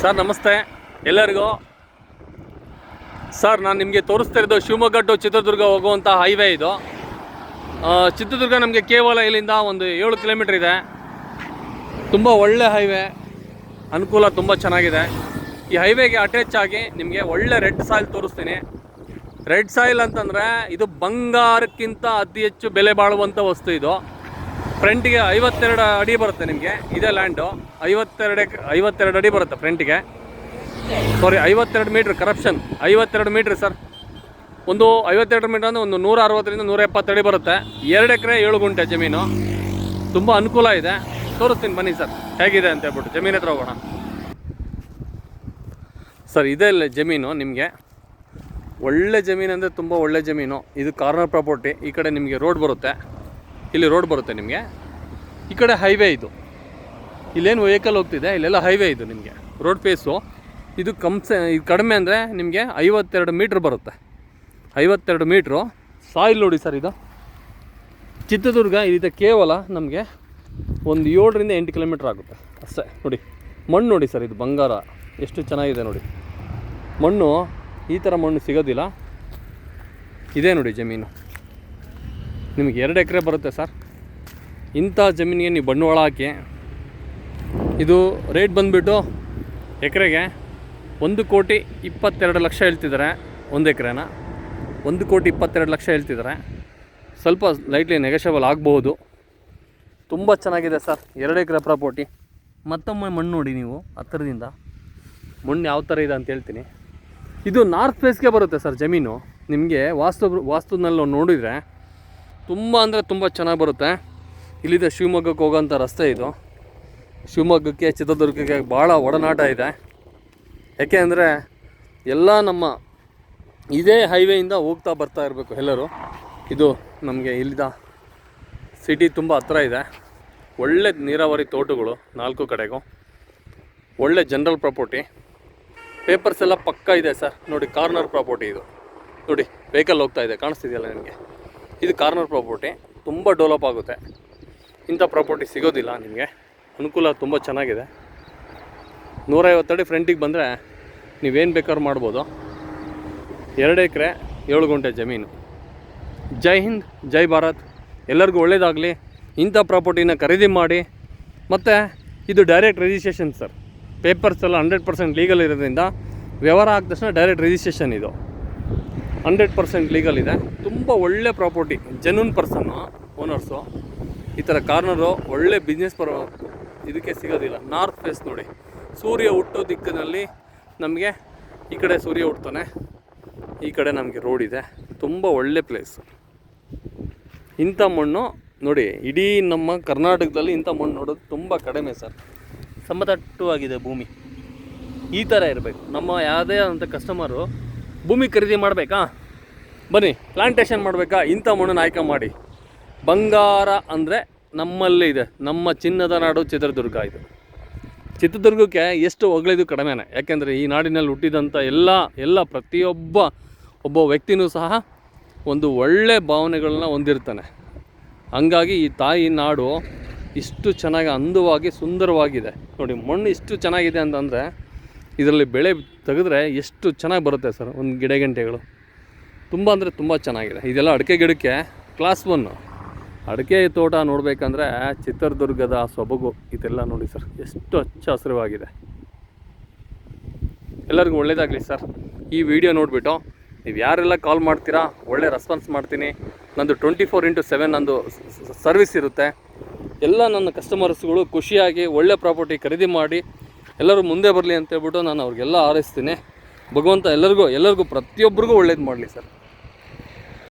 Sir ನಮಸ್ತೆ ಎಲ್ಲರಿಗೂ. Sir ನಾನು ನಿಮಗೆ ತೋರಿಸ್ತಾ ಇರೋದು ಶಿವಮೊಗ್ಗ ಟು ಚಿತ್ರದುರ್ಗ ಹೋಗುವಂಥ ಹೈವೇ ಇದು. ಚಿತ್ರದುರ್ಗ ನಮಗೆ ಕೇವಲ ಇಲ್ಲಿಂದ ಒಂದು 7 ಕಿಲೋಮೀಟ್ರ್ ಇದೆ. ತುಂಬ ಒಳ್ಳೆ ಹೈವೇ, ಅನುಕೂಲ ತುಂಬ ಚೆನ್ನಾಗಿದೆ. ಈ ಹೈವೇಗೆ ಅಟ್ಯಾಚ್ ಆಗಿ ನಿಮಗೆ ಒಳ್ಳೆ ರೆಡ್ ಸಾಯಿಲ್ ತೋರಿಸ್ತೀನಿ. ರೆಡ್ ಸಾಯಿಲ್ ಅಂತಂದರೆ ಇದು ಬಂಗಾರಕ್ಕಿಂತ ಅತಿ ಹೆಚ್ಚು ಬೆಲೆ ಬಾಳುವಂಥ ವಸ್ತು ಇದು. ಫ್ರಂಟಿಗೆ 52 ಅಡಿ ಬರುತ್ತೆ ನಿಮಗೆ. ಇದೇ ಲ್ಯಾಂಡು 52 ಅಡಿ ಬರುತ್ತೆ ಫ್ರಂಟಿಗೆ. ಸಾರಿ 52 ಮೀಟ್ರ್, ಕರಪ್ಷನ್ 52 ಮೀಟ್ರ್ ಸರ್. ಒಂದು 52 ಮೀಟ್ರ್ ಅಂದರೆ ಒಂದು 160ರಿಂದ 170 ಅಡಿ ಬರುತ್ತೆ. 2 ಎಕರೆ 7 ಗುಂಟೆ ಜಮೀನು. ತುಂಬ ಅನುಕೂಲ ಇದೆ, ತೋರಿಸ್ತೀನಿ ಬನ್ನಿ ಸರ್ ಹೇಗಿದೆ ಅಂತ ಹೇಳ್ಬಿಟ್ಟು. ಜಮೀನು ಹತ್ರ ಹೋಗೋಣ ಸರ್. ಇದೇ ಜಮೀನು ನಿಮಗೆ ಒಳ್ಳೆ ಜಮೀನು ಅಂದರೆ ತುಂಬ ಒಳ್ಳೆ ಜಮೀನು. ಇದು ಕಾರ್ನರ್ ಪ್ರಾಪರ್ಟಿ. ಈ ಕಡೆ ನಿಮಗೆ ರೋಡ್ ಬರುತ್ತೆ, ಇಲ್ಲಿ ರೋಡ್ ಬರುತ್ತೆ ನಿಮಗೆ. ಈ ಕಡೆ ಹೈವೇ ಇದು. ಇಲ್ಲೇನು ವೆಹಿಕಲ್ ಹೋಗ್ತಿದೆ ಇಲ್ಲೆಲ್ಲ ಹೈವೇ ಇದು ನಿಮಗೆ. ರೋಡ್ ಫೇಸು ಇದು ಇದು ಕಡಿಮೆ ಅಂದರೆ ನಿಮಗೆ 52 ಮೀಟ್ರ್ ಬರುತ್ತೆ. 52 ಮೀಟ್ರು ಸಾಯಿಲ್ ನೋಡಿ ಸರ್. ಇದು ಚಿತ್ರದುರ್ಗ ಇಲ್ಲಿಂದ ಕೇವಲ ನಮಗೆ ಒಂದು 7ರಿಂದ 8 ಕಿಲೋಮೀಟ್ರ್ ಆಗುತ್ತೆ ಅಷ್ಟೇ. ನೋಡಿ ಮಣ್ಣು ನೋಡಿ ಸರ್, ಇದು ಬಂಗಾರ ಎಷ್ಟು ಚೆನ್ನಾಗಿದೆ ನೋಡಿ. ಮಣ್ಣು ಈ ಥರ ಮಣ್ಣು ಸಿಗೋದಿಲ್ಲ. ಇದೇ ನೋಡಿ ಜಮೀನು ನಿಮಗೆ 2 ಎಕರೆ ಬರುತ್ತೆ ಸರ್. ಇಂಥ ಜಮೀನಿಗೆ ನೀವು ಬಂಡವಾಳ ಹಾಕಿ, ಇದು ರೇಟ್ ಬಂದುಬಿಟ್ಟು ಎಕರೆಗೆ 1,22,00,000 ಹೇಳ್ತಿದ್ದಾರೆ. 1 ಎಕರೆನ 1,22,00,000 ಹೇಳ್ತಿದ್ದಾರೆ. ಸ್ವಲ್ಪ ಲೈಟ್ಲಿ ನೆಗೋಷಿಯಬಲ್ ಆಗ್ಬೋದು. ತುಂಬ ಚೆನ್ನಾಗಿದೆ ಸರ್, 2 ಎಕರೆ ಪ್ರಾಪರ್ಟಿ. ಮತ್ತೊಮ್ಮೆ ಮಣ್ಣು ನೋಡಿ ನೀವು ಹತ್ತಿರದಿಂದ, ಮಣ್ಣು ಯಾವ ಥರ ಇದೆ ಅಂತ ಹೇಳ್ತೀನಿ. ಇದು ನಾರ್ತ್ ಫೇಸ್ಗೆ ಬರುತ್ತೆ ಸರ್ ಜಮೀನು. ನಿಮಗೆ ವಾಸ್ತುನಲ್ಲಿ ನೋಡಿದರೆ ತುಂಬ ಅಂದರೆ ತುಂಬ ಚೆನ್ನಾಗಿ ಬರುತ್ತೆ. ಇಲ್ಲಿಂದ ಶಿವಮೊಗ್ಗಕ್ಕೆ ಹೋಗೋಂಥ ರಸ್ತೆ ಇದು. ಶಿವಮೊಗ್ಗಕ್ಕೆ ಚಿತ್ರದುರ್ಗಕ್ಕೆ ಭಾಳ ಒಡನಾಟ ಇದೆ. ಯಾಕೆ ಅಂದರೆ ಎಲ್ಲ ನಮ್ಮ ಇದೇ ಹೈವೇಯಿಂದ ಹೋಗ್ತಾ ಬರ್ತಾ ಇರಬೇಕು ಎಲ್ಲರೂ. ಇದು ನಮಗೆ ಇಲ್ಲಿಂದ ಸಿಟಿ ತುಂಬ ಹತ್ರ ಇದೆ. ಒಳ್ಳೆ ನೀರಾವರಿ ತೋಟಗಳು 4 ಕಡೆಗೂ. ಒಳ್ಳೆ ಜನರಲ್ ಪ್ರಾಪರ್ಟಿ. ಪೇಪರ್ಸ್ ಎಲ್ಲ ಪಕ್ಕ ಇದೆ ಸರ್. ನೋಡಿ ಕಾರ್ನರ್ ಪ್ರಾಪರ್ಟಿ ಇದು. ನೋಡಿ ವೆಹಿಕಲ್ ಹೋಗ್ತಾ ಇದೆ, ಕಾಣಿಸ್ತಿದೆಯಲ್ಲ ನಿಮಗೆ. ಇದು ಕಾರ್ನರ್ ಪ್ರಾಪರ್ಟಿ. ತುಂಬ ಡೆವಲಪ್ ಆಗುತ್ತೆ. ಇಂಥ ಪ್ರಾಪರ್ಟಿ ಸಿಗೋದಿಲ್ಲ ನಿಮಗೆ. ಅನುಕೂಲ ತುಂಬ ಚೆನ್ನಾಗಿದೆ. 150 ಅಡಿ ಫ್ರಂಟಿಗೆ ಬಂದರೆ ನೀವೇನು ಬೇಕಾದ್ರೂ ಮಾಡ್ಬೋದು. 2 ಎಕರೆ 7 ಗುಂಟೆ ಜಮೀನು. ಜೈ ಹಿಂದ್, ಜೈ ಭಾರತ್. ಎಲ್ಲರಿಗೂ ಒಳ್ಳೆಯದಾಗಲಿ. ಇಂಥ ಪ್ರಾಪರ್ಟಿನ ಖರೀದಿ ಮಾಡಿ. ಮತ್ತು ಇದು ಡೈರೆಕ್ಟ್ ರಿಜಿಸ್ಟ್ರೇಷನ್ ಸರ್. ಪೇಪರ್ಸ್ ಎಲ್ಲ 100% ಲೀಗಲ್ ಇರೋದ್ರಿಂದ ವ್ಯವಹಾರ ಆದ ತಕ್ಷಣ ಡೈರೆಕ್ಟ್ ರಿಜಿಸ್ಟ್ರೇಷನ್. ಇದು 100% ಲೀಗಲ್ ಇದೆ. ತುಂಬ ಒಳ್ಳೆ ಪ್ರಾಪರ್ಟಿ. ಜೆನ್ಯೂನ್ ಪರ್ಸನ್ನು ಓನರ್ಸು. ಈ ಥರ ಕಾರ್ನರು ಒಳ್ಳೆ ಬಿಸ್ನೆಸ್ ಇದಕ್ಕೆ ಸಿಗೋದಿಲ್ಲ. ನಾರ್ತ್ ಫೇಸ್ ನೋಡಿ, ಸೂರ್ಯ ಹುಟ್ಟೋ ದಿಕ್ಕಿನಲ್ಲಿ ನಮಗೆ ಈ ಕಡೆ ಸೂರ್ಯ ಹುಡ್ತಾನೆ, ಈ ಕಡೆ ನಮಗೆ ರೋಡ್ ಇದೆ. ತುಂಬ ಒಳ್ಳೆ ಪ್ಲೇಸು. ಇಂಥ ಮಣ್ಣು ನೋಡಿ, ಇಡೀ ನಮ್ಮ ಕರ್ನಾಟಕದಲ್ಲಿ ಇಂಥ ಮಣ್ಣು ನೋಡೋದು ತುಂಬ ಕಡಿಮೆ ಸರ್. ಸಮತಟ್ಟವಾಗಿದೆ ಭೂಮಿ. ಈ ಥರ ಇರಬೇಕು. ನಮ್ಮ ಯಾವುದೇ ಆದಂಥ ಕಸ್ಟಮರು ಭೂಮಿ ಖರೀದಿ ಮಾಡಬೇಕಾ, ಬನ್ನಿ ಪ್ಲಾಂಟೇಷನ್ ಮಾಡಬೇಕಾ, ಇಂಥ ಮಣ್ಣನ್ನು ಆಯ್ಕೆ ಮಾಡಿ. ಬಂಗಾರ ಅಂದರೆ ನಮ್ಮಲ್ಲೇ ಇದೆ. ನಮ್ಮ ಚಿನ್ನದ ನಾಡು ಚಿತ್ರದುರ್ಗ. ಇದು ಚಿತ್ರದುರ್ಗಕ್ಕೆ ಎಷ್ಟು ಹೊಗಳಿದು ಕಡಿಮೆನೇ. ಯಾಕೆಂದರೆ ಈ ನಾಡಿನಲ್ಲಿ ಹುಟ್ಟಿದಂಥ ಎಲ್ಲ ಒಬ್ಬ ವ್ಯಕ್ತಿನೂ ಸಹ ಒಂದು ಒಳ್ಳೆ ಭಾವನೆಗಳನ್ನ ಹೊಂದಿರ್ತಾನೆ. ಹಂಗಾಗಿ ಈ ತಾಯಿ ನಾಡು ಇಷ್ಟು ಚೆನ್ನಾಗಿ ಅಂದವಾಗಿ ಸುಂದರವಾಗಿದೆ ನೋಡಿ. ಮಣ್ಣು ಇಷ್ಟು ಚೆನ್ನಾಗಿದೆ ಅಂತಂದರೆ ಇದರಲ್ಲಿ ಬೆಳೆ ತೆಗೆದ್ರೆ ಎಷ್ಟು ಚೆನ್ನಾಗಿ ಬರುತ್ತೆ ಸರ್. ಒಂದು ಗಿಡಗಂಟೆಗಳು ತುಂಬ ಅಂದರೆ ತುಂಬ ಚೆನ್ನಾಗಿದೆ. ಇದೆಲ್ಲ ಅಡಿಕೆ ಗಿಡಕ್ಕೆ ಕ್ಲಾಸ್ 1. ಅಡಿಕೆ ತೋಟ ನೋಡಬೇಕಂದ್ರೆ ಚಿತ್ರದುರ್ಗದ ಸೊಬಗು ಇದೆಲ್ಲ ನೋಡಿ ಸರ್, ಎಷ್ಟು ಹಚ್ಚ ಹಸಿರವಾಗಿದೆ. ಎಲ್ಲರಿಗೂ ಒಳ್ಳೆಯದಾಗಲಿ ಸರ್. ಈ ವಿಡಿಯೋ ನೋಡಿಬಿಟ್ಟು ನೀವು ಯಾರೆಲ್ಲ ಕಾಲ್ ಮಾಡ್ತೀರಾ ಒಳ್ಳೆ ರೆಸ್ಪಾನ್ಸ್ ಮಾಡ್ತೀನಿ. ನಂದು 24x7 ನಂದು ಸರ್ವಿಸ್ ಇರುತ್ತೆ. ಎಲ್ಲ ನನ್ನ ಕಸ್ಟಮರ್ಸ್ಗಳು ಖುಷಿಯಾಗಿ ಒಳ್ಳೆ ಪ್ರಾಪರ್ಟಿ ಖರೀದಿ ಮಾಡಿ ಎಲ್ಲರೂ ಮುಂದೆ ಬರಲಿ ಅಂತೇಳ್ಬಿಟ್ಟು ನಾನು ಅವ್ರಿಗೆಲ್ಲ ಹಾರೈಸ್ತೀನಿ. ಭಗವಂತ ಎಲ್ಲರಿಗೂ ಪ್ರತಿಯೊಬ್ಬರಿಗೂ ಒಳ್ಳೇದು ಮಾಡಲಿ ಸರ್.